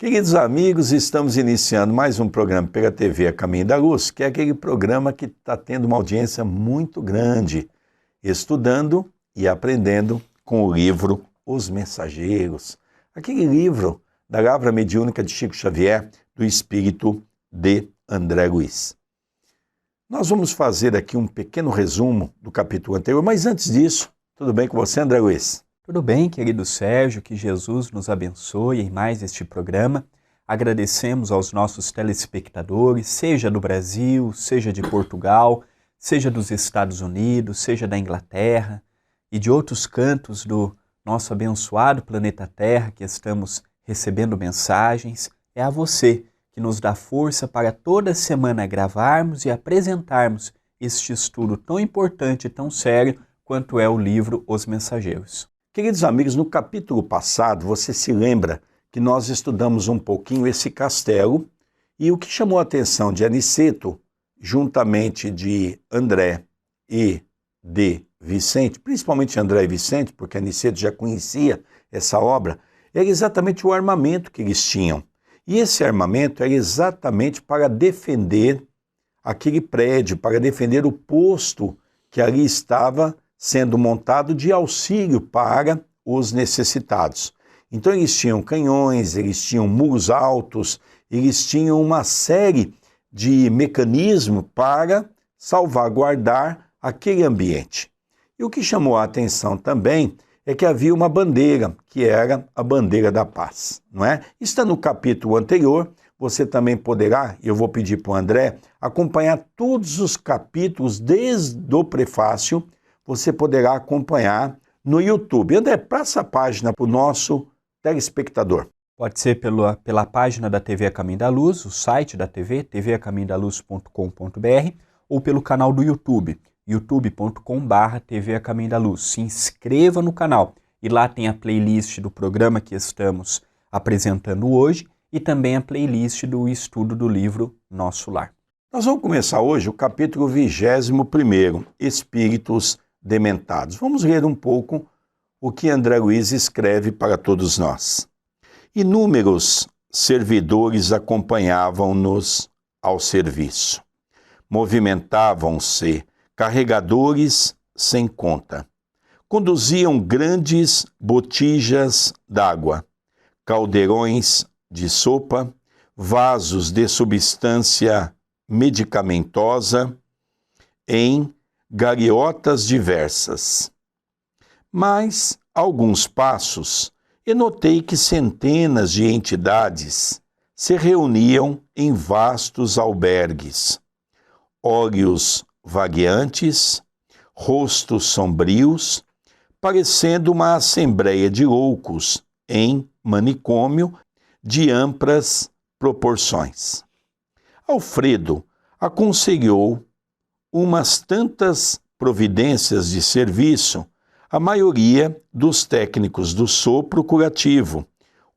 Queridos amigos, estamos iniciando mais um programa pela TV A Caminho da Luz, que é aquele programa que está tendo uma audiência muito grande, estudando e aprendendo com o livro Os Mensageiros, aquele livro da Lavra Mediúnica de Chico Xavier, do espírito de André Luiz. Nós vamos fazer aqui um pequeno resumo do capítulo anterior, mas antes disso, tudo bem com você, André Luiz? Tudo bem, querido Sérgio, que Jesus nos abençoe em mais este programa. Agradecemos aos nossos telespectadores, seja do Brasil, seja de Portugal, seja dos Estados Unidos, seja da Inglaterra e de outros cantos do nosso abençoado planeta Terra que estamos recebendo mensagens. É a você que nos dá força para toda semana gravarmos e apresentarmos este estudo tão importante e tão sério quanto é o livro Os Mensageiros. Queridos amigos, no capítulo passado, você se lembra que nós estudamos um pouquinho esse castelo e o que chamou a atenção de Aniceto, juntamente de André e de Vicente, principalmente André e Vicente, porque Aniceto já conhecia essa obra, era exatamente o armamento que eles tinham. E esse armamento era exatamente para defender aquele prédio, para defender o posto que ali estava sendo montado de auxílio para os necessitados. Então eles tinham canhões, eles tinham muros altos, eles tinham uma série de mecanismos para salvaguardar aquele ambiente. E o que chamou a atenção também é que havia uma bandeira, que era a bandeira da paz, não é? Está no capítulo anterior, você também poderá, eu vou pedir para o André, acompanhar todos os capítulos desde o prefácio. Você poderá acompanhar no YouTube. André, passa a página para o nosso telespectador. Pode ser pela página da TV A Caminho da Luz, o site da TV, tvacaminhodaluz.com.br, ou pelo canal do YouTube, youtube.com/TV A Caminho da Luz. Se inscreva no canal e lá tem a playlist do programa que estamos apresentando hoje e também a playlist do estudo do livro Nosso Lar. Nós vamos começar hoje o capítulo 21, Espíritos Dementados. Vamos ler um pouco o que André Luiz escreve para todos nós. Inúmeros servidores acompanhavam-nos ao serviço. Movimentavam-se carregadores sem conta. Conduziam grandes botijas d'água, caldeirões de sopa, vasos de substância medicamentosa em gariotas diversas. Mas, alguns passos, e notei que centenas de entidades se reuniam em vastos albergues. Olhos vagueantes, rostos sombrios, parecendo uma assembleia de loucos em manicômio de amplas proporções. Alfredo aconselhou umas tantas providências de serviço a maioria dos técnicos do sopro curativo,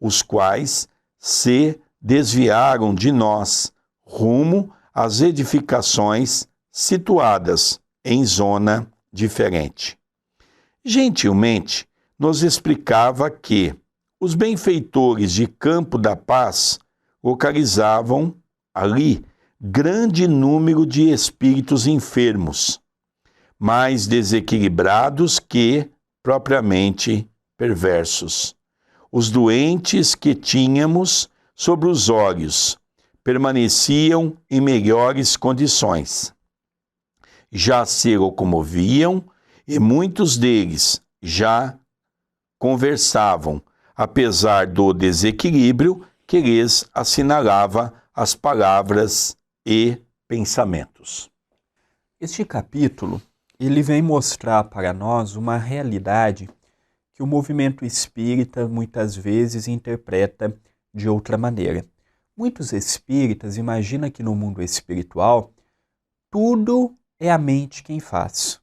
os quais se desviaram de nós rumo às edificações situadas em zona diferente. Gentilmente, nos explicava que os benfeitores de Campo da Paz localizavam ali grande número de espíritos enfermos, mais desequilibrados que propriamente perversos. Os doentes que tínhamos sobre os olhos permaneciam em melhores condições. Já se locomoviam e muitos deles já conversavam, apesar do desequilíbrio que lhes assinalava as palavras e pensamentos. Este capítulo, ele vem mostrar para nós uma realidade que o movimento espírita muitas vezes interpreta de outra maneira. Muitos espíritas imaginam que no mundo espiritual tudo é a mente quem faz.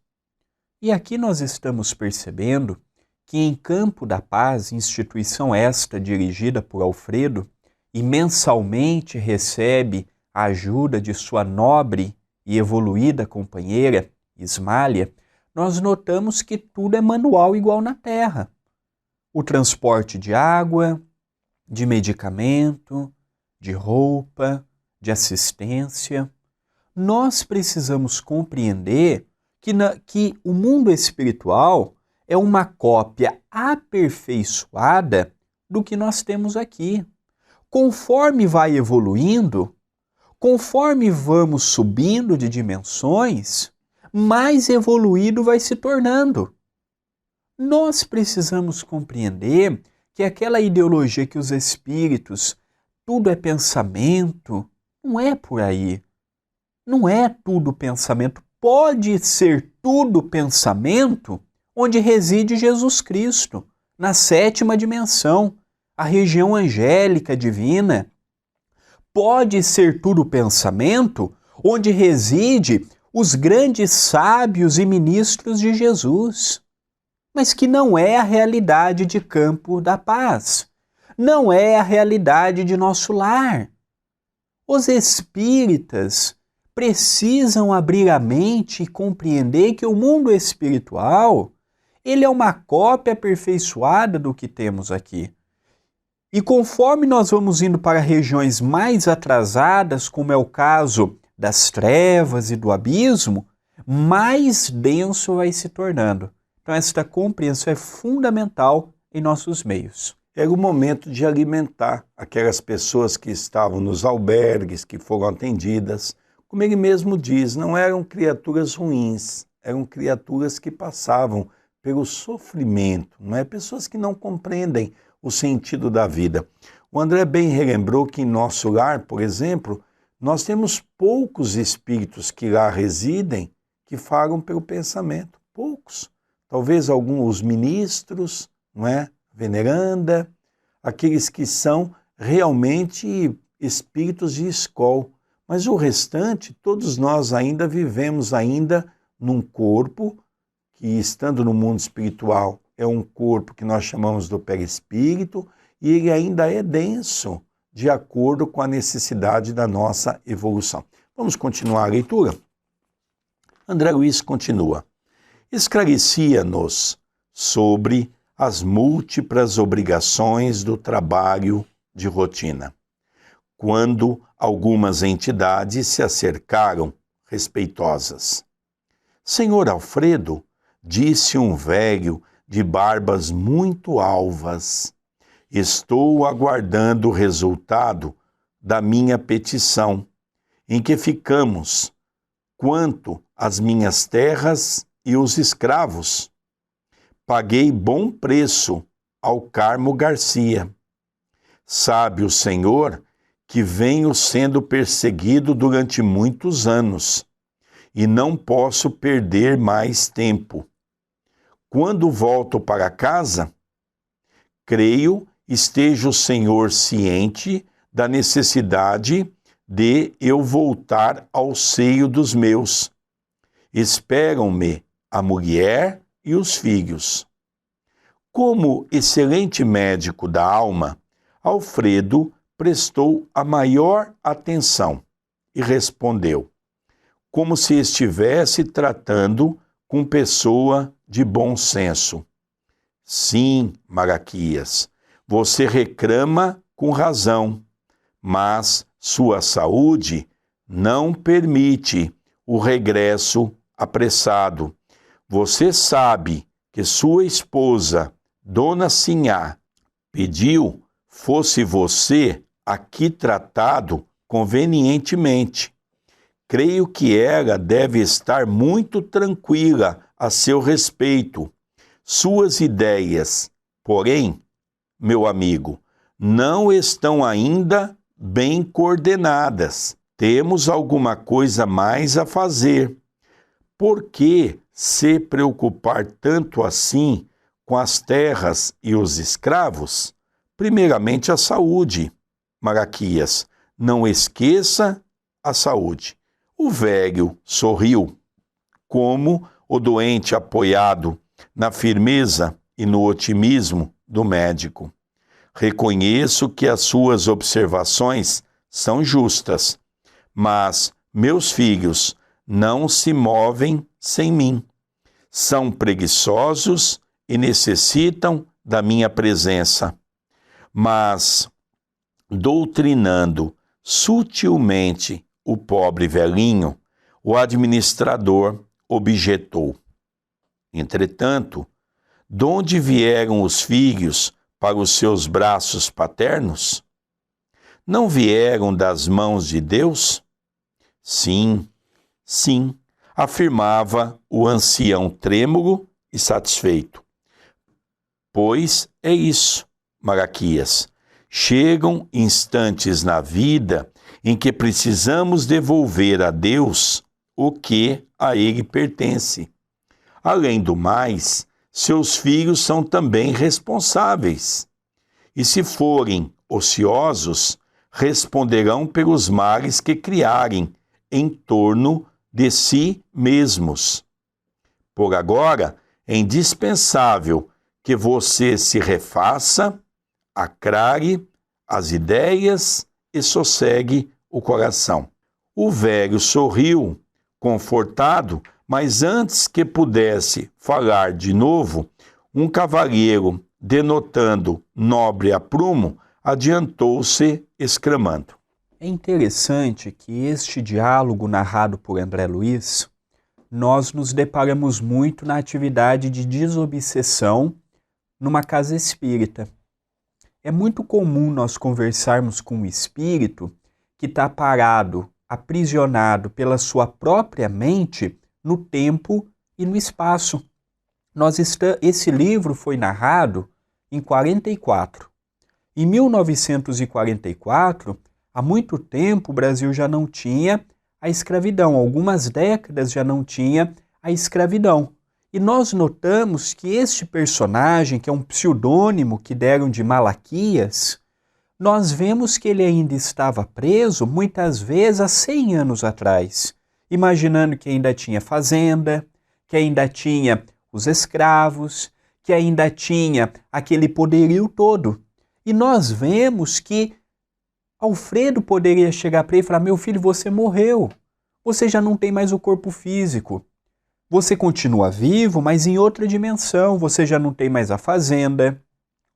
E aqui nós estamos percebendo que em Campo da Paz, instituição esta dirigida por Alfredo, e mensalmente recebe a ajuda de sua nobre e evoluída companheira, Ismália, nós notamos que tudo é manual igual na Terra. O transporte de água, de medicamento, de roupa, de assistência. Nós precisamos compreender que o mundo espiritual é uma cópia aperfeiçoada do que nós temos aqui. Conforme vai evoluindo, conforme vamos subindo de dimensões, mais evoluído vai se tornando. Nós precisamos compreender que aquela ideologia que os espíritos, tudo é pensamento, não é por aí. Não é tudo pensamento. Pode ser tudo pensamento onde reside Jesus Cristo, na 7ª dimensão, a região angélica divina. Pode ser tudo pensamento onde reside os grandes sábios e ministros de Jesus, mas que não é a realidade de Campo da Paz, não é a realidade de nosso lar. Os espíritas precisam abrir a mente e compreender que o mundo espiritual, ele é uma cópia aperfeiçoada do que temos aqui. E conforme nós vamos indo para regiões mais atrasadas, como é o caso das trevas e do abismo, mais denso vai se tornando. Então esta compreensão é fundamental em nossos meios. Era o momento de alimentar aquelas pessoas que estavam nos albergues, que foram atendidas. Como ele mesmo diz, não eram criaturas ruins, eram criaturas que passavam pelo sofrimento, não é? Pessoas que não compreendem o sentido da vida. O André bem relembrou que em nosso lar, por exemplo, nós temos poucos espíritos que lá residem que falam pelo pensamento, poucos. Talvez alguns ministros, não é? Veneranda, aqueles que são realmente espíritos de escola. Mas o restante, todos nós ainda vivemos ainda num corpo que, estando no mundo espiritual, é um corpo que nós chamamos do perispírito, e ele ainda é denso, de acordo com a necessidade da nossa evolução. Vamos continuar a leitura? André Luiz continua. Esclarecia-nos sobre as múltiplas obrigações do trabalho de rotina, quando algumas entidades se acercaram respeitosas. Senhor Alfredo, disse um velho de barbas muito alvas, estou aguardando o resultado da minha petição, em que ficamos quanto às minhas terras e os escravos. Paguei bom preço ao Carmo Garcia. Sabe o Senhor que venho sendo perseguido durante muitos anos e não posso perder mais tempo. Quando volto para casa, creio esteja o Senhor ciente da necessidade de eu voltar ao seio dos meus. Esperam-me a mulher e os filhos. Como excelente médico da alma, Alfredo prestou a maior atenção e respondeu, como se estivesse tratando com pessoa de bom senso. Sim, Malaquias, você reclama com razão, mas sua saúde não permite o regresso apressado. Você sabe que sua esposa, Dona Sinhá, pediu fosse você aqui tratado convenientemente. Creio que ela deve estar muito tranquila a seu respeito. Suas ideias, porém, meu amigo, não estão ainda bem coordenadas. Temos alguma coisa mais a fazer. Por que se preocupar tanto assim com as terras e os escravos? Primeiramente a saúde, Malaquias, não esqueça a saúde. O velho sorriu, como o doente apoiado na firmeza e no otimismo do médico. Reconheço que as suas observações são justas, mas meus filhos não se movem sem mim. São preguiçosos e necessitam da minha presença. Mas doutrinando sutilmente o pobre velhinho, o administrador objetou: entretanto, donde vieram os filhos para os seus braços paternos? Não vieram das mãos de Deus? Sim, sim, afirmava o ancião trêmulo e satisfeito. Pois é isso, Malaquias. Chegam instantes na vida em que precisamos devolver a Deus o que a Ele pertence. Além do mais, seus filhos são também responsáveis. E se forem ociosos, responderão pelos males que criarem em torno de si mesmos. Por agora, é indispensável que você se refaça, aclare as ideias e sossegue o coração. O velho sorriu, confortado, mas antes que pudesse falar de novo, um cavalheiro, denotando nobre aprumo, adiantou-se exclamando: É interessante que este diálogo narrado por André Luiz, nós nos deparamos muito na atividade de desobsessão numa casa espírita. É muito comum nós conversarmos com um espírito que está parado, aprisionado pela sua própria mente no tempo e no espaço. Esse livro foi narrado em 44. Em 1944, há muito tempo o Brasil já não tinha a escravidão, algumas décadas já não tinha a escravidão. E nós notamos que este personagem, que é um pseudônimo que deram de Malaquias, nós vemos que ele ainda estava preso, muitas vezes, há 100 anos atrás, imaginando que ainda tinha fazenda, que ainda tinha os escravos, que ainda tinha aquele poderio todo. E nós vemos que Alfredo poderia chegar para ele e falar: meu filho, você morreu, você já não tem mais o corpo físico. Você continua vivo, mas em outra dimensão. Você já não tem mais a fazenda,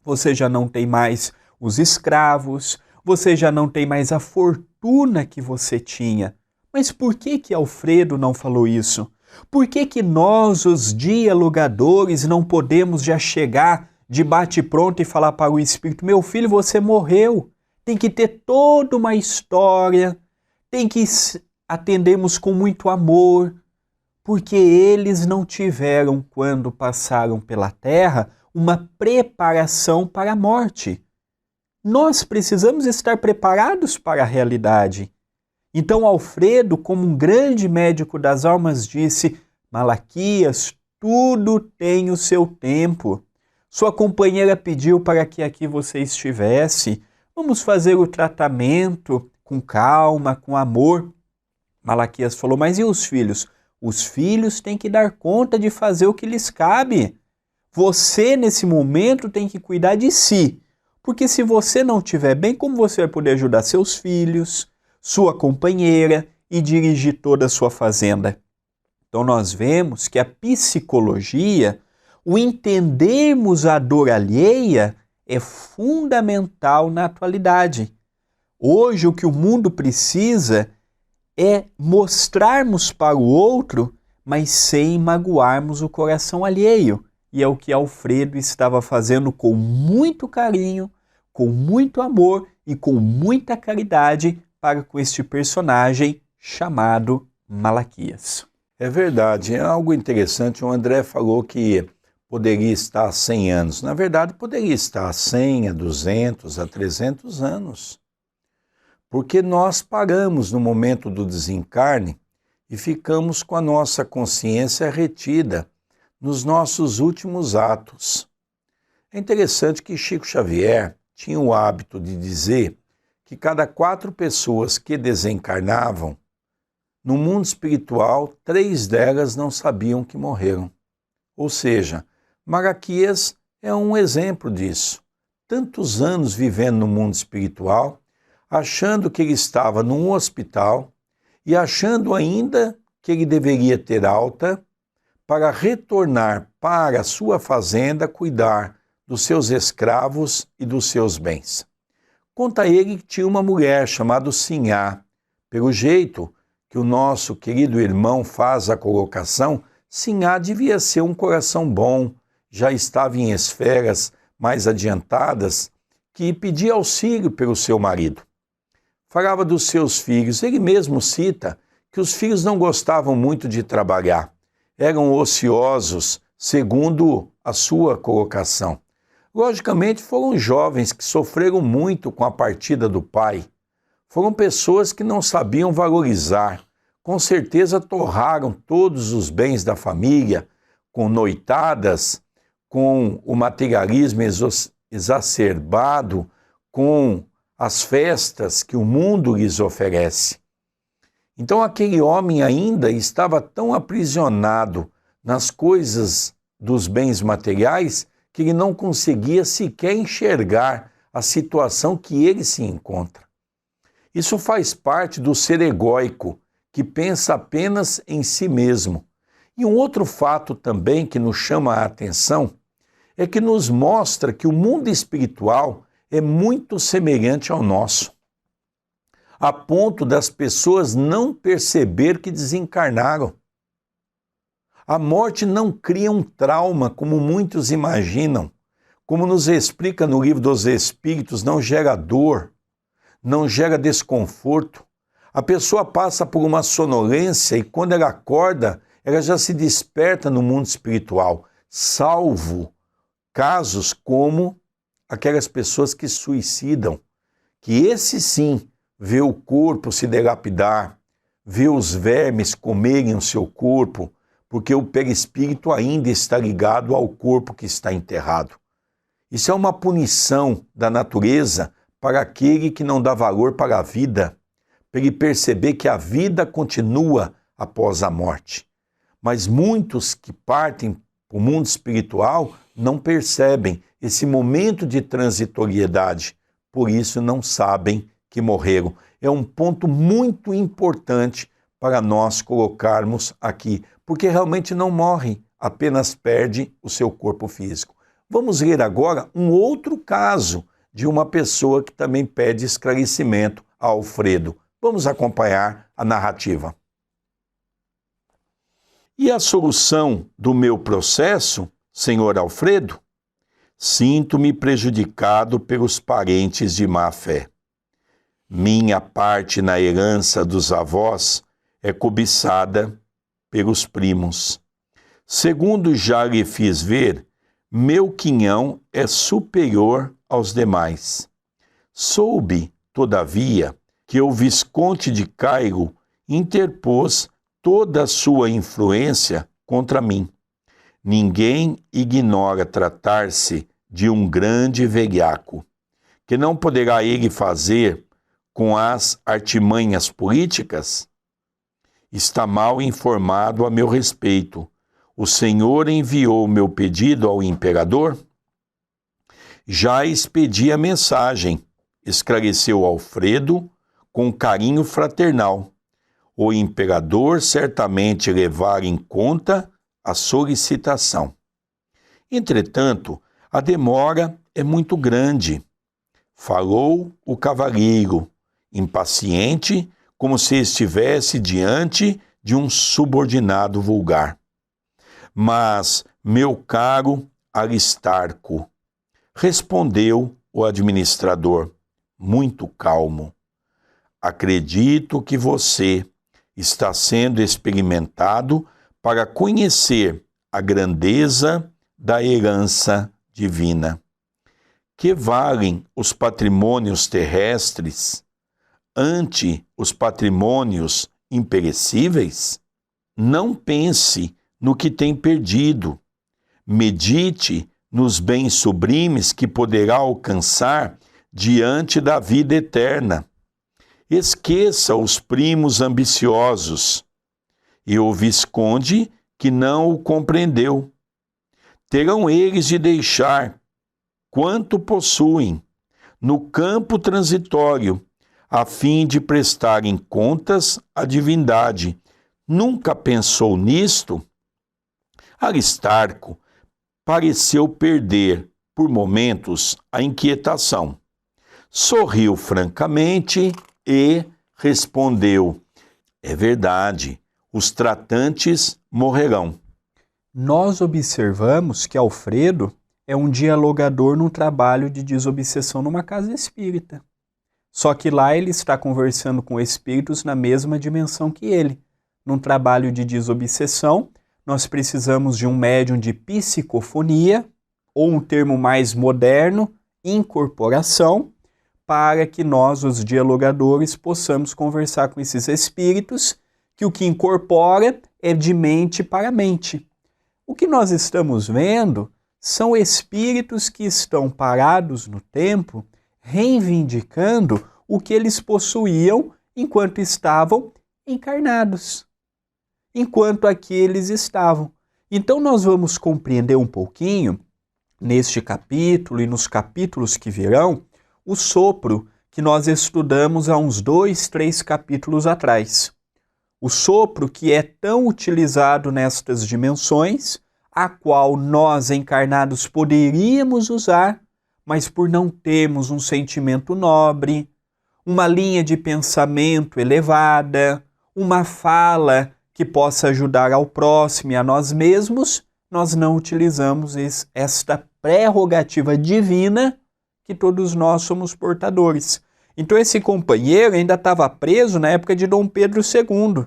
você já não tem mais os escravos, você já não tem mais a fortuna que você tinha. Mas por que Alfredo não falou isso? Por que nós, os dialogadores, não podemos já chegar de bate-pronto e falar para o espírito: meu filho, você morreu? Tem que ter toda uma história, tem que atendermos com muito amor, porque eles não tiveram, quando passaram pela terra, uma preparação para a morte. Nós precisamos estar preparados para a realidade. Então Alfredo, como um grande médico das almas, disse: Malaquias, tudo tem o seu tempo. Sua companheira pediu para que aqui você estivesse. Vamos fazer o tratamento com calma, com amor. Malaquias falou: mas e os filhos? Os filhos têm que dar conta de fazer o que lhes cabe. Você, nesse momento, tem que cuidar de si. Porque se você não estiver bem, como você vai poder ajudar seus filhos, sua companheira e dirigir toda a sua fazenda? Então nós vemos que a psicologia, o entendermos a dor alheia, é fundamental na atualidade. Hoje o que o mundo precisa é mostrarmos para o outro, mas sem magoarmos o coração alheio. E é o que Alfredo estava fazendo com muito carinho, com muito amor e com muita caridade para com este personagem chamado Malaquias. É verdade, é algo interessante. O André falou que poderia estar há 100 anos. Na verdade, poderia estar há 100, a 200, a 300 anos. Porque nós paramos no momento do desencarne e ficamos com a nossa consciência retida nos nossos últimos atos. É interessante que Chico Xavier tinha o hábito de dizer que cada 4 pessoas que desencarnavam, no mundo espiritual, 3 delas não sabiam que morreram. Ou seja, Malaquias é um exemplo disso. Tantos anos vivendo no mundo espiritual, achando que ele estava num hospital e achando ainda que ele deveria ter alta para retornar para a sua fazenda cuidar dos seus escravos e dos seus bens. Conta ele que tinha uma mulher chamada Sinhá. Pelo jeito que o nosso querido irmão faz a colocação, Sinhá devia ser um coração bom, já estava em esferas mais adiantadas, que pedia auxílio pelo seu marido. Falava dos seus filhos. Ele mesmo cita que os filhos não gostavam muito de trabalhar, eram ociosos, segundo a sua colocação. Logicamente, foram jovens que sofreram muito com a partida do pai. Foram pessoas que não sabiam valorizar. Com certeza torraram todos os bens da família, com noitadas, com o materialismo exacerbado, com as festas que o mundo lhes oferece. Então aquele homem ainda estava tão aprisionado nas coisas dos bens materiais que ele não conseguia sequer enxergar a situação que ele se encontra. Isso faz parte do ser egóico, que pensa apenas em si mesmo. E um outro fato também que nos chama a atenção é que nos mostra que o mundo espiritual é muito semelhante ao nosso, a ponto das pessoas não perceber que desencarnaram. A morte não cria um trauma como muitos imaginam. Como nos explica no Livro dos Espíritos, não gera dor, não gera desconforto. A pessoa passa por uma sonolência e quando ela acorda, ela já se desperta no mundo espiritual, salvo casos como aquelas pessoas que suicidam, que esse sim vê o corpo se dilapidar, vê os vermes comerem o seu corpo, porque o perispírito ainda está ligado ao corpo que está enterrado. Isso é uma punição da natureza para aquele que não dá valor para a vida, para ele perceber que a vida continua após a morte. Mas muitos que partem para o mundo espiritual não percebem esse momento de transitoriedade, por isso não sabem que morreram. É um ponto muito importante para nós colocarmos aqui, porque realmente não morrem, apenas perde o seu corpo físico. Vamos ler agora um outro caso de uma pessoa que também pede esclarecimento a Alfredo. Vamos acompanhar a narrativa. E a solução do meu processo, senhor Alfredo? Sinto-me prejudicado pelos parentes de má fé. Minha parte na herança dos avós é cobiçada pelos primos. Segundo já lhe fiz ver, meu quinhão é superior aos demais. Soube, todavia, que o Visconde de Cairo interpôs toda a sua influência contra mim. Ninguém ignora tratar-se de um grande velhaco, que não poderá ele fazer com as artimanhas políticas? Está mal informado a meu respeito. O Senhor enviou meu pedido ao imperador? Já expedi a mensagem, esclareceu Alfredo com carinho fraternal. O imperador certamente levar em conta a solicitação. Entretanto, a demora é muito grande. Falou o cavalheiro, impaciente, como se estivesse diante de um subordinado vulgar. Mas, meu caro Aristarco, respondeu o administrador, muito calmo, acredito que você está sendo experimentado para conhecer a grandeza da herança divina. Que valem os patrimônios terrestres ante os patrimônios imperecíveis? Não pense no que tem perdido. Medite nos bens sublimes que poderá alcançar diante da vida eterna. Esqueça os primos ambiciosos e o Visconde que não o compreendeu. Terão eles de deixar quanto possuem no campo transitório, a fim de prestarem contas à divindade. Nunca pensou nisto? Aristarco pareceu perder, por momentos, a inquietação. sorriu francamente e respondeu: é verdade, os tratantes morrerão. Nós observamos que Alfredo é um dialogador num trabalho de desobsessão numa casa espírita. Só que lá ele está conversando com espíritos na mesma dimensão que ele. Num trabalho de desobsessão, nós precisamos de um médium de psicofonia, ou um termo mais moderno, incorporação, para que nós, os dialogadores, possamos conversar com esses espíritos, que o que incorpora é de mente para mente. O que nós estamos vendo são espíritos que estão parados no tempo, reivindicando o que eles possuíam enquanto estavam encarnados, enquanto aqui eles estavam. Então nós vamos compreender um pouquinho, neste capítulo e nos capítulos que virão, o sopro que nós estudamos há uns 2, 3 capítulos atrás. O sopro que é tão utilizado nestas dimensões, a qual nós encarnados poderíamos usar, mas por não termos um sentimento nobre, uma linha de pensamento elevada, uma fala que possa ajudar ao próximo e a nós mesmos, nós não utilizamos esta prerrogativa divina que todos nós somos portadores. Então esse companheiro ainda estava preso na época de Dom Pedro II,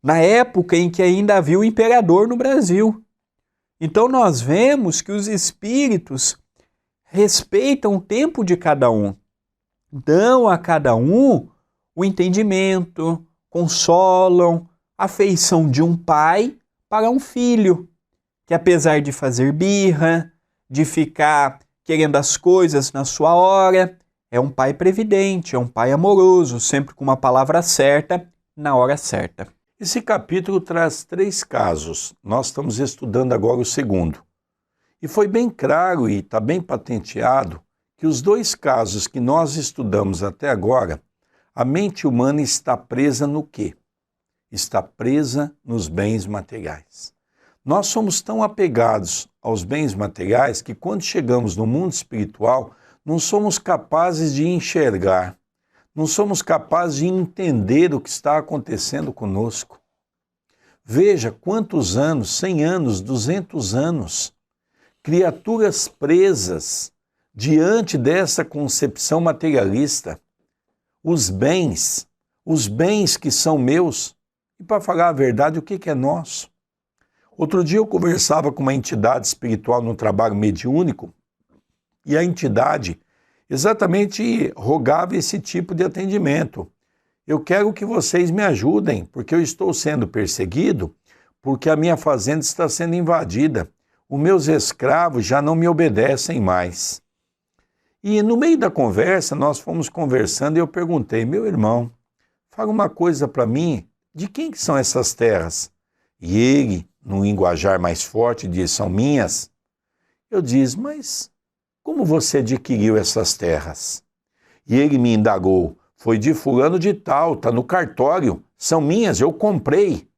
na época em que ainda havia o imperador no Brasil. Então nós vemos que os espíritos respeitam o tempo de cada um, dão a cada um o entendimento, consolam, a afeição de um pai para um filho, que apesar de fazer birra, de ficar querendo as coisas na sua hora, é um pai previdente, é um pai amoroso, sempre com uma palavra certa, na hora certa. Esse capítulo traz 3 casos. Nós estamos estudando agora o segundo. E foi bem claro e está bem patenteado que os 2 casos que nós estudamos até agora, a mente humana está presa no quê? Está presa nos bens materiais. Nós somos tão apegados aos bens materiais que quando chegamos no mundo espiritual, não somos capazes de enxergar, não somos capazes de entender o que está acontecendo conosco. Veja quantos anos, 100 anos, 200 anos, criaturas presas diante dessa concepção materialista. Os bens que são meus, e para falar a verdade, o que é nosso? Outro dia eu conversava com uma entidade espiritual no trabalho mediúnico, e a entidade exatamente rogava esse tipo de atendimento. Eu quero que vocês me ajudem, porque eu estou sendo perseguido, porque a minha fazenda está sendo invadida. Os meus escravos já não me obedecem mais. E no meio da conversa, nós fomos conversando e eu perguntei: meu irmão, fala uma coisa para mim, de quem que são essas terras? E ele, num linguajar mais forte, disse: são minhas. Eu disse: mas como você adquiriu essas terras? E ele me indagou: foi de fulano de tal, está no cartório, são minhas, eu comprei.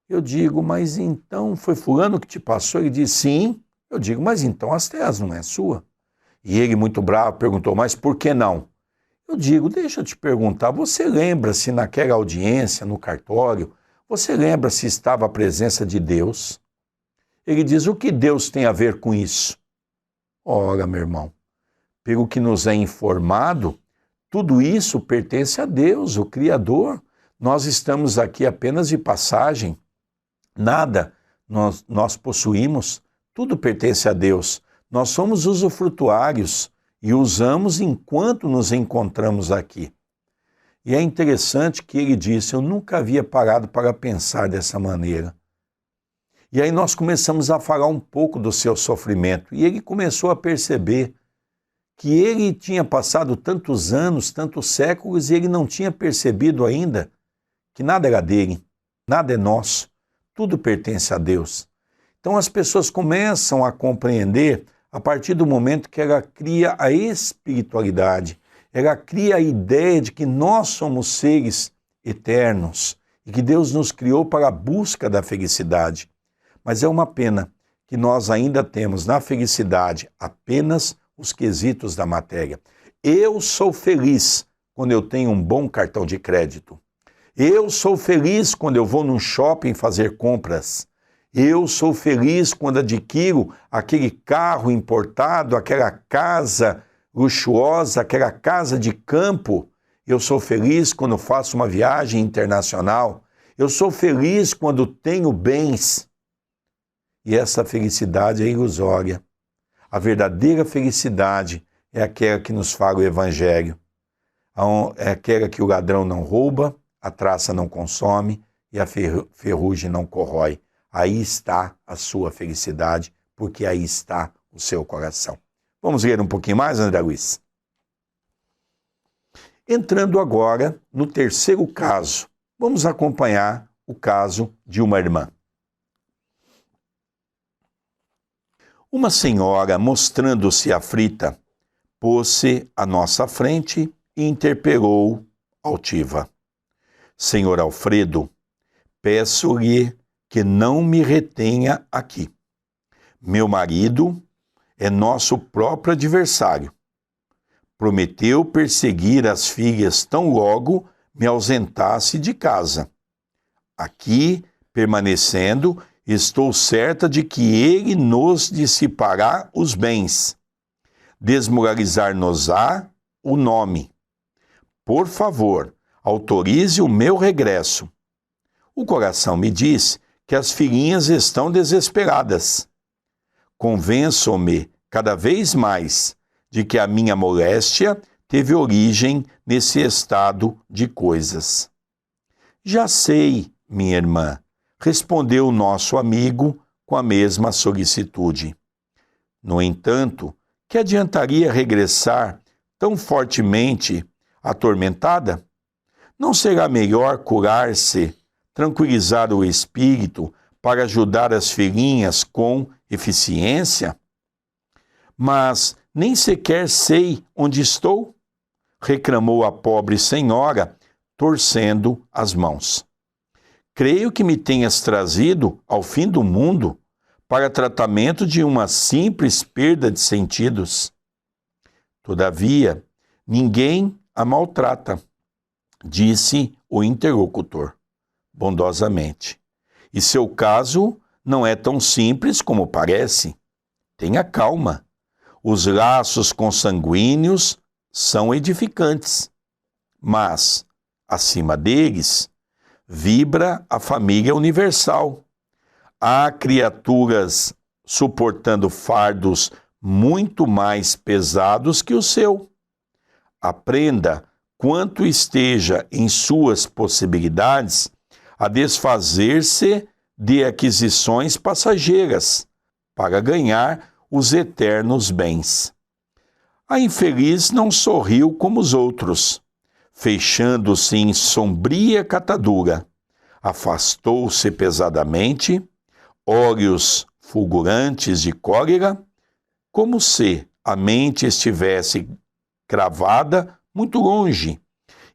Eu digo: mas então foi fulano que te passou? Ele disse: sim. Eu digo: mas então as terras não é sua? E ele, muito bravo, perguntou: mas por que não? Eu digo: deixa eu te perguntar, você lembra se naquela audiência, no cartório, você lembra se estava a presença de Deus? Ele diz: o que Deus tem a ver com isso? Ora, meu irmão, pelo que nos é informado, tudo isso pertence a Deus, o Criador. Nós estamos aqui apenas de passagem. Nada nós possuímos, tudo pertence a Deus. Nós somos usufrutuários e usamos enquanto nos encontramos aqui. E é interessante que ele disse: eu nunca havia parado para pensar dessa maneira. E aí nós começamos a falar um pouco do seu sofrimento. E ele começou a perceber que ele tinha passado tantos anos, tantos séculos, e ele não tinha percebido ainda que nada era dele, nada é nosso, tudo pertence a Deus. Então as pessoas começam a compreender a partir do momento que ela cria a espiritualidade, ela cria a ideia de que nós somos seres eternos e que Deus nos criou para a busca da felicidade. Mas é uma pena que nós ainda temos na felicidade apenas os quesitos da matéria. Eu sou feliz quando eu tenho um bom cartão de crédito. Eu sou feliz quando eu vou num shopping fazer compras. Eu sou feliz quando adquiro aquele carro importado, aquela casa luxuosa, aquela casa de campo. Eu sou feliz quando faço uma viagem internacional. Eu sou feliz quando tenho bens. E essa felicidade é ilusória. A verdadeira felicidade é aquela que nos fala o Evangelho. É aquela que o ladrão não rouba, a traça não consome e a ferrugem não corrói. Aí está a sua felicidade, porque aí está o seu coração. Vamos ler um pouquinho mais, André Luiz? Entrando agora no terceiro caso, vamos acompanhar o caso de uma irmã. Uma senhora, mostrando-se aflita, pôs-se à nossa frente e interpelou altiva: Senhor Alfredo, peço-lhe que não me retenha aqui. Meu marido é nosso próprio adversário. Prometeu perseguir as filhas tão logo me ausentasse de casa. Aqui, permanecendo, estou certa de que ele nos dissipará os bens. Desmoralizar-nos-á o nome. Por favor, autorize o meu regresso. O coração me diz que as filhinhas estão desesperadas. Convenço-me cada vez mais de que a minha moléstia teve origem nesse estado de coisas. Já sei, minha irmã, respondeu o nosso amigo com a mesma solicitude. No entanto, que adiantaria regressar tão fortemente atormentada? Não será melhor curar-se, tranquilizar o espírito para ajudar as filhinhas com eficiência? Mas nem sequer sei onde estou, reclamou a pobre senhora, torcendo as mãos. Creio que me tenhas trazido ao fim do mundo para tratamento de uma simples perda de sentidos. Todavia, ninguém a maltrata, disse o interlocutor, bondosamente. E seu caso não é tão simples como parece. Tenha calma. Os laços consanguíneos são edificantes, mas, acima deles, vibra a família universal. Há criaturas suportando fardos muito mais pesados que o seu. Aprenda, quanto esteja em suas possibilidades, a desfazer-se de aquisições passageiras para ganhar os eternos bens. A infeliz não sorriu como os outros. Fechando-se em sombria catadura, afastou-se pesadamente, olhos fulgurantes de cólera, como se a mente estivesse cravada muito longe,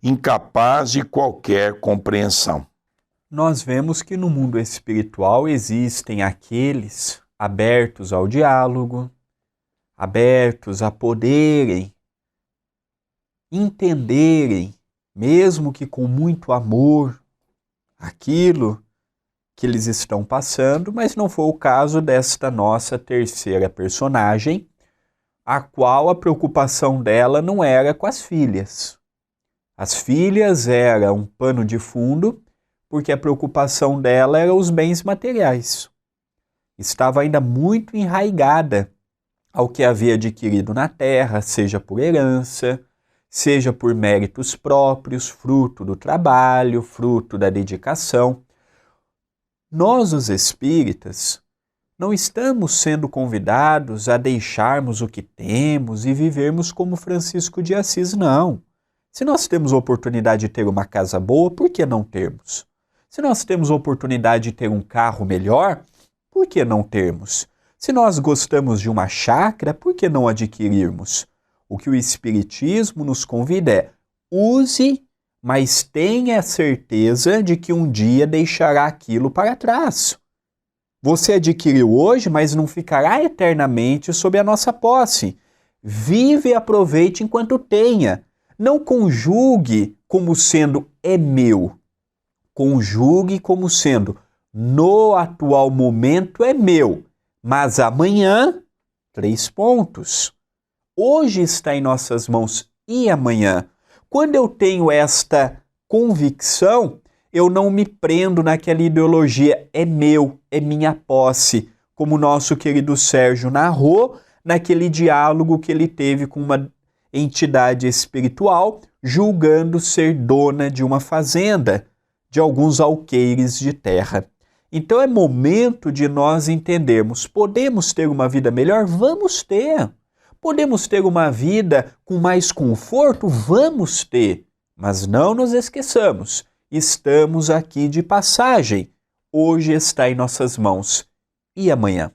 incapaz de qualquer compreensão. Nós vemos que no mundo espiritual existem aqueles abertos ao diálogo, abertos a poderem entenderem, mesmo que com muito amor, aquilo que eles estão passando, mas não foi o caso desta nossa terceira personagem, a qual a preocupação dela não era com as filhas. As filhas eram um pano de fundo, porque a preocupação dela era os bens materiais. Estava ainda muito enraigada ao que havia adquirido na terra, seja por herança, seja por méritos próprios, fruto do trabalho, fruto da dedicação. Nós, os espíritas, não estamos sendo convidados a deixarmos o que temos e vivermos como Francisco de Assis, não. Se nós temos a oportunidade de ter uma casa boa, por que não termos? Se nós temos a oportunidade de ter um carro melhor, por que não termos? Se nós gostamos de uma chácara, por que não adquirirmos? O que o Espiritismo nos convida é: use, mas tenha certeza de que um dia deixará aquilo para trás. Você adquiriu hoje, mas não ficará eternamente sob a nossa posse. Vive e aproveite enquanto tenha. Não conjugue como sendo é meu. Conjugue como sendo no atual momento é meu, mas amanhã, 3 pontos. Hoje está em nossas mãos e amanhã. Quando eu tenho esta convicção, eu não me prendo naquela ideologia é meu, é minha posse, como o nosso querido Sérgio narrou naquele diálogo que ele teve com uma entidade espiritual, julgando ser dona de uma fazenda, de alguns alqueires de terra. Então é momento de nós entendermos, podemos ter uma vida melhor? Vamos ter. Podemos ter uma vida com mais conforto? Vamos ter. Mas não nos esqueçamos, estamos aqui de passagem. Hoje está em nossas mãos. E amanhã?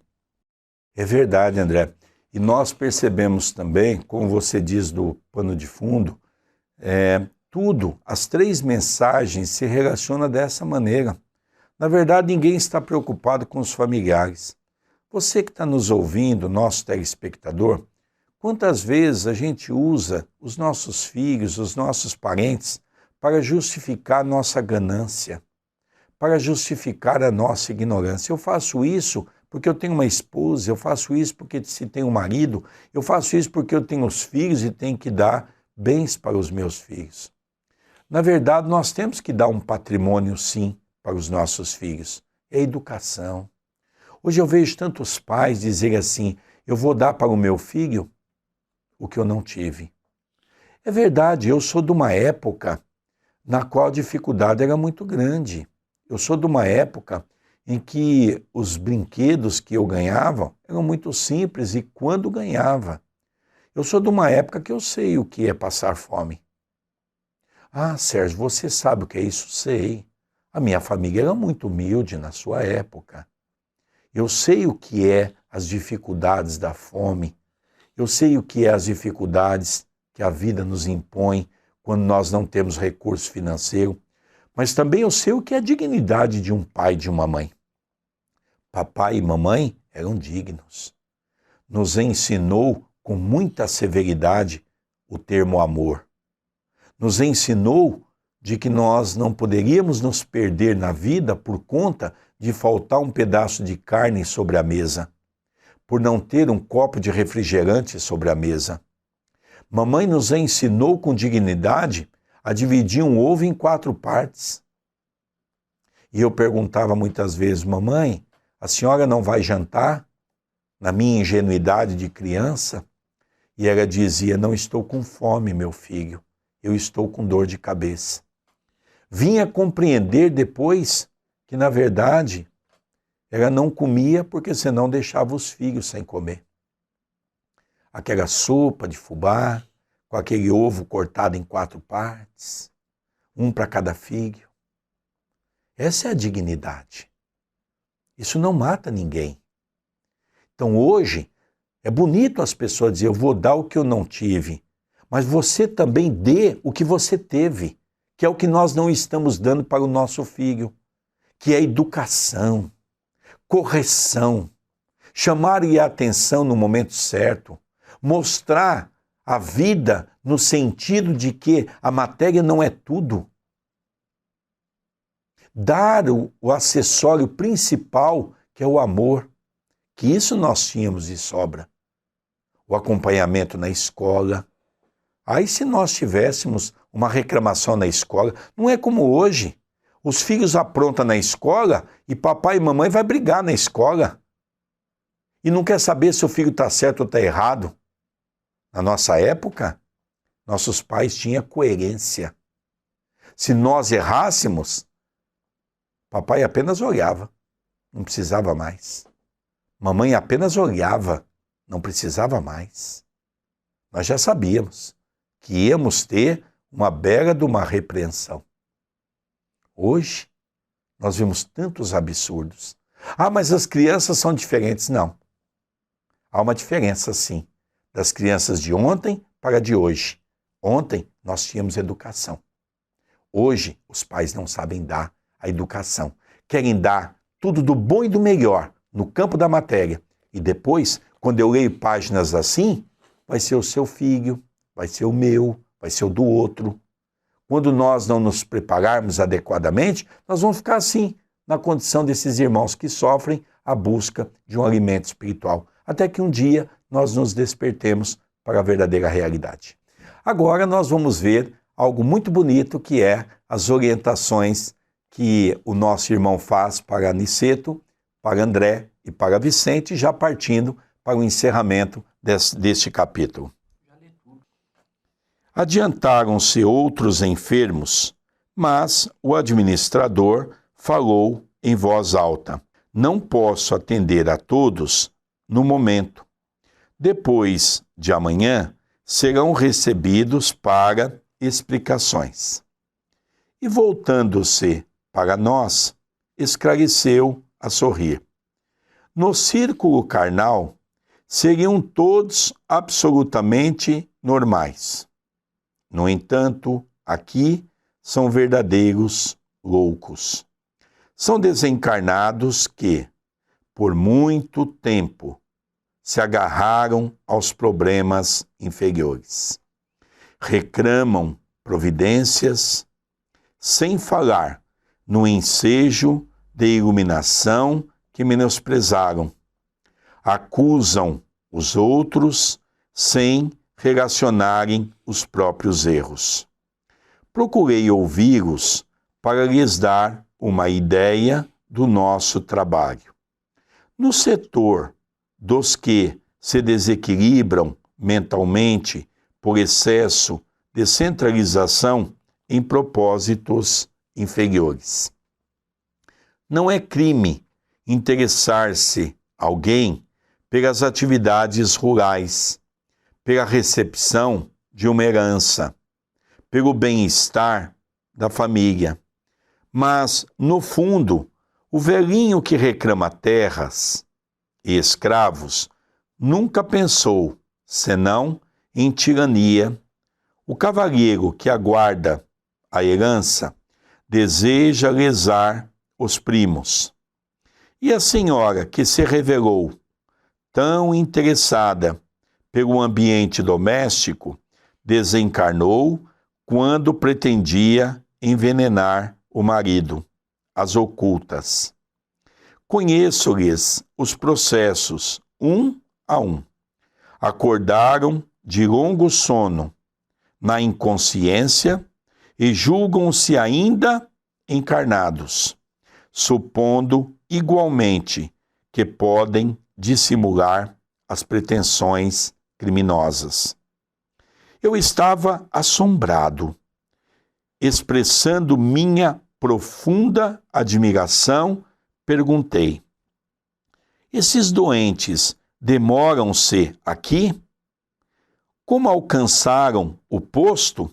É verdade, André. E nós percebemos também, como você diz do pano de fundo, tudo, as 3 mensagens se relacionam dessa maneira. Na verdade, ninguém está preocupado com os familiares. Você que está nos ouvindo, nosso telespectador, quantas vezes a gente usa os nossos filhos, os nossos parentes, para justificar nossa ganância, para justificar a nossa ignorância? Eu faço isso porque eu tenho uma esposa, eu faço isso porque se tenho um marido, eu faço isso porque eu tenho os filhos e tenho que dar bens para os meus filhos. Na verdade, nós temos que dar um patrimônio, sim, para os nossos filhos. É a educação. Hoje eu vejo tantos pais dizerem assim, eu vou dar para o meu filho o que eu não tive. É verdade, eu sou de uma época na qual a dificuldade era muito grande. Eu sou de uma época em que os brinquedos que eu ganhava eram muito simples e quando ganhava. Eu sou de uma época que eu sei o que é passar fome. Ah, Sérgio, você sabe o que é isso? Sei. A minha família era muito humilde na sua época. Eu sei o que é as dificuldades da fome. Eu sei o que é as dificuldades que a vida nos impõe quando nós não temos recurso financeiro. Mas também eu sei o que é a dignidade de um pai e de uma mãe. Papai e mamãe eram dignos. Nos ensinou com muita severidade o termo amor. Nos ensinou de que nós não poderíamos nos perder na vida por conta de faltar um pedaço de carne sobre a mesa, por não ter um copo de refrigerante sobre a mesa. Mamãe nos ensinou com dignidade a dividir um ovo em 4 partes. E eu perguntava muitas vezes, mamãe, a senhora não vai jantar? Na minha ingenuidade de criança. E ela dizia, não estou com fome, meu filho, eu estou com dor de cabeça. Vinha compreender depois que, na verdade, ela não comia porque senão deixava os filhos sem comer. Aquela sopa de fubá, com aquele ovo cortado em 4 partes, um para cada filho. Essa é a dignidade. Isso não mata ninguém. Então hoje, é bonito as pessoas dizerem, eu vou dar o que eu não tive, mas você também dê o que você teve, que é o que nós não estamos dando para o nosso filho, que é educação, correção, chamar-lhe a atenção no momento certo, mostrar a vida no sentido de que a matéria não é tudo. Dar o acessório principal, que é o amor, que isso nós tínhamos de sobra. O acompanhamento na escola. Aí se nós tivéssemos uma reclamação na escola, não é como hoje. Os filhos aprontam na escola e papai e mamãe vai brigar na escola. E não quer saber se o filho está certo ou está errado. Na nossa época, nossos pais tinham coerência. Se nós errássemos, papai apenas olhava, não precisava mais. Mamãe apenas olhava, não precisava mais. Nós já sabíamos que íamos ter uma bela de uma repreensão. Hoje, nós vemos tantos absurdos. Ah, mas as crianças são diferentes. Não. Há uma diferença, sim, das crianças de ontem para de hoje. Ontem, nós tínhamos educação. Hoje, os pais não sabem dar a educação. Querem dar tudo do bom e do melhor no campo da matéria. E depois, quando eu leio páginas assim, vai ser o seu filho, vai ser o meu, vai ser o do outro. Quando nós não nos prepararmos adequadamente, nós vamos ficar assim, na condição desses irmãos que sofrem a busca de um alimento espiritual, até que um dia nós nos despertemos para a verdadeira realidade. Agora nós vamos ver algo muito bonito, que é as orientações que o nosso irmão faz para Aniceto, para André e para Vicente, já partindo para o encerramento deste capítulo. Adiantaram-se outros enfermos, mas o administrador falou em voz alta: não posso atender a todos no momento. Depois de amanhã, serão recebidos para explicações. E voltando-se para nós, esclareceu a sorrir. No círculo carnal, seriam todos absolutamente normais. No entanto, aqui são verdadeiros loucos. São desencarnados que, por muito tempo, se agarraram aos problemas inferiores. Reclamam providências, sem falar no ensejo de iluminação que menosprezaram. Acusam os outros sem relacionarem os próprios erros. Procurei ouvi-los para lhes dar uma ideia do nosso trabalho. No setor dos que se desequilibram mentalmente por excesso de centralização em propósitos inferiores. Não é crime interessar-se alguém pelas atividades rurais, pela recepção de uma herança, pelo bem-estar da família. Mas, no fundo, o velhinho que reclama terras e escravos nunca pensou, senão em tirania. O cavalheiro que aguarda a herança deseja lesar os primos. E a senhora que se revelou tão interessada pelo ambiente doméstico desencarnou quando pretendia envenenar o marido, às ocultas. Conheço-lhes os processos, um a um. Acordaram de longo sono, na inconsciência, e julgam-se ainda encarnados, supondo igualmente que podem dissimular as pretensões criminosas. Eu estava assombrado, expressando minha profunda admiração, perguntei: esses doentes demoram-se aqui? Como alcançaram o posto?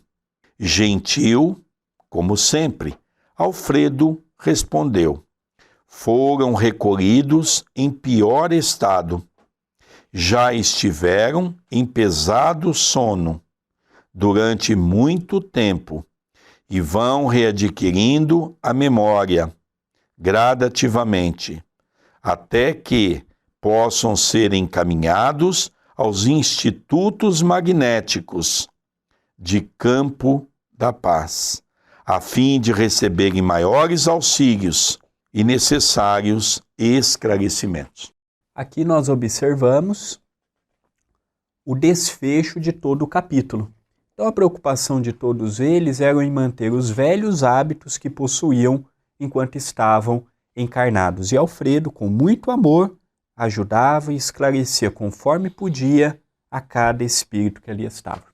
Gentil, como sempre, Alfredo respondeu: foram recolhidos em pior estado. Já estiveram em pesado sono durante muito tempo e vão readquirindo a memória gradativamente, até que possam ser encaminhados aos institutos magnéticos de Campo da Paz, a fim de receberem maiores auxílios e necessários esclarecimentos. Aqui nós observamos o desfecho de todo o capítulo. Então a preocupação de todos eles era em manter os velhos hábitos que possuíam enquanto estavam encarnados. E Alfredo, com muito amor, ajudava e esclarecia conforme podia a cada espírito que ali estava.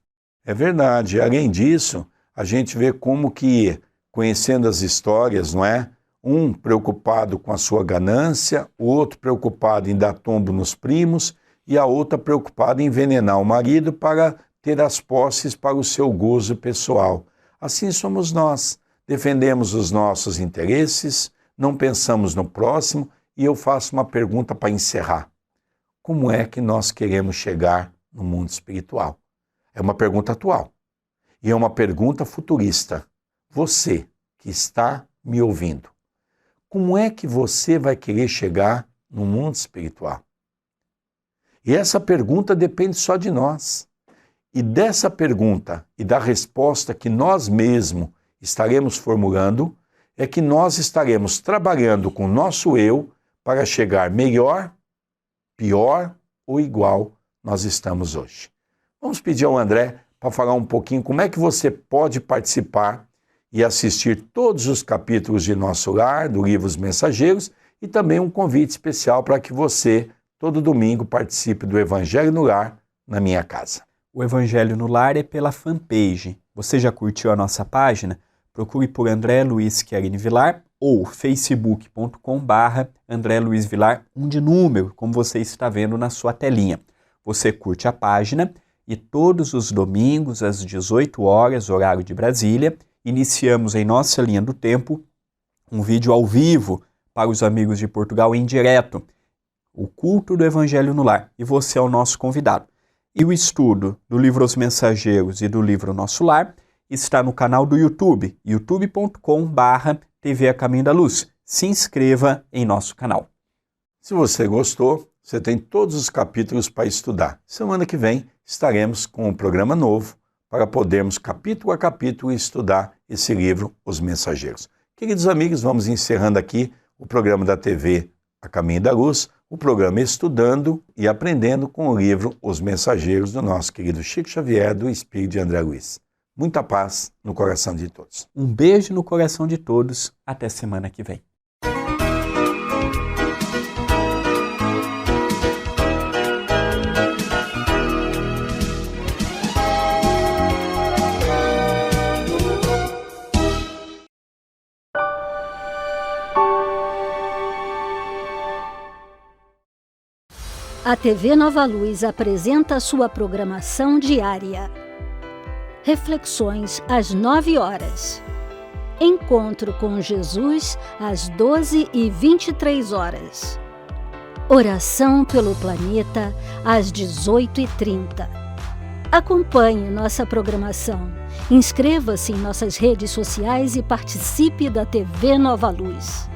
É verdade. Além disso, a gente vê como que, conhecendo as histórias, não é? Um preocupado com a sua ganância, o outro preocupado em dar tombo nos primos e a outra preocupada em envenenar o marido para ter as posses para o seu gozo pessoal. Assim somos nós. Defendemos os nossos interesses, não pensamos no próximo. E eu faço uma pergunta para encerrar. Como é que nós queremos chegar no mundo espiritual? É uma pergunta atual. E é uma pergunta futurista. Você que está me ouvindo, como é que você vai querer chegar no mundo espiritual? E essa pergunta depende só de nós. E dessa pergunta e da resposta que nós mesmos estaremos formulando, é que nós estaremos trabalhando com o nosso eu para chegar melhor, pior ou igual nós estamos hoje. Vamos pedir ao André para falar um pouquinho como é que você pode participar e assistir todos os capítulos de Nosso Lar, do livro Os Mensageiros, e também um convite especial para que você, todo domingo, participe do Evangelho no Lar, na minha casa. O Evangelho no Lar é pela fanpage. Você já curtiu a nossa página? Procure por André Luiz Querini Vilar ou facebook.com/André Luiz Vilar, de número, como você está vendo na sua telinha. Você curte a página e todos os domingos, às 18 horas, horário de Brasília, iniciamos em nossa linha do tempo um vídeo ao vivo para os amigos de Portugal em direto, o culto do Evangelho no Lar, e você é o nosso convidado. E o estudo do livro Os Mensageiros e do livro Nosso Lar está no canal do YouTube, youtube.com/TV A Caminho da Luz. Se inscreva em nosso canal. Se você gostou, você tem todos os capítulos para estudar. Semana que vem estaremos com um programa novo para podermos, capítulo a capítulo, estudar esse livro, Os Mensageiros. Queridos amigos, vamos encerrando aqui o programa da TV A Caminho da Luz, o programa Estudando e Aprendendo com o livro Os Mensageiros, do nosso querido Chico Xavier, do Espírito de André Luiz. Muita paz no coração de todos. Um beijo no coração de todos. Até semana que vem. A TV Nova Luz apresenta sua programação diária. Reflexões às 9 horas. Encontro com Jesus às 12h23 horas. Oração pelo planeta às 18h30. Acompanhe nossa programação. Inscreva-se em nossas redes sociais e participe da TV Nova Luz.